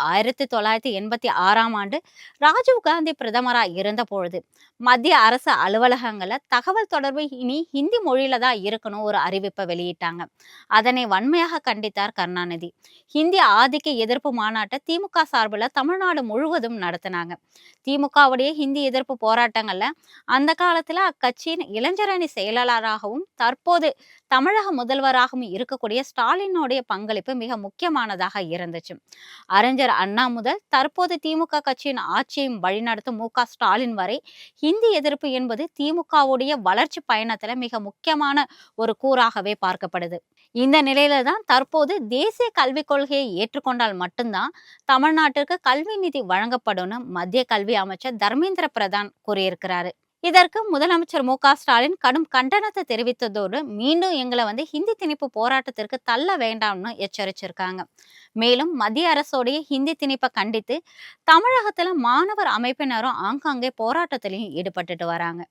1986ஆம் ஆண்டு ராஜீவ் காந்தி பிரதமரா இருந்தபொழுது, மத்திய அரசு அலுவலகங்கள்ல தகவல் தொடர்பு இனி ஹிந்தி மொழியில தான் இருக்கணும் ஒரு அறிவிப்ப வெளியிட்டாங்க. அதனை வன்மையாக கண்டித்தார் கருணாநிதி. ஹிந்தி ஆதிக்க எதிர்ப்பு மாநாட்ட திமுக சார்புல தமிழ்நாடு முழுவதும் நடத்தினாங்க. திமுகவுடைய ஹிந்தி எதிர்ப்பு போராட்டங்கள்ல அந்த காலத்துல அக்கட்சியின் இளைஞரணி செயலாளராகவும், தற்போது தமிழக முதல்வராகவும் இருக்கக்கூடிய ஸ்டாலினுடைய பங்களிப்பு மிக முக்கியமானதாக இருந்துச்சு. அறிஞர் அண்ணா முதல் தற்போது திமுக கட்சியின் ஆட்சியையும் வழிநடத்தும் மு.க. ஸ்டாலின் வரை ஹிந்தி எதிர்ப்பு என்பது திமுகவுடைய வளர்ச்சி பயணத்துல மிக முக்கியமான ஒரு கூறாகவே பார்க்கப்படுது. இந்த நிலையில தான் தற்போது தேசிய கல்விக் கொள்கையை ஏற்றுக்கொண்டால் மட்டும்தான் தமிழ்நாட்டிற்கு கல்வி நிதி வழங்கப்படும்னு மத்திய கல்வி அமைச்சர் தர்மேந்திர பிரதான் கூறியிருக்கிறாரு. இதற்கு முதலமைச்சர் மு.க. ஸ்டாலின் கடும் கண்டனத்தை தெரிவித்ததோடு மீண்டும் எங்களை ஹிந்தி திணிப்பு போராட்டத்திற்கு தள்ள வேண்டாம்னு எச்சரிச்சிருக்காங்க. மேலும் மத்திய அரசோடைய ஹிந்தி திணிப்பை கண்டித்து தமிழகத்துல மாணவர் அமைப்பினரும் ஆங்காங்கே போராட்டத்திலையும் ஈடுபட்டுட்டு வராங்க.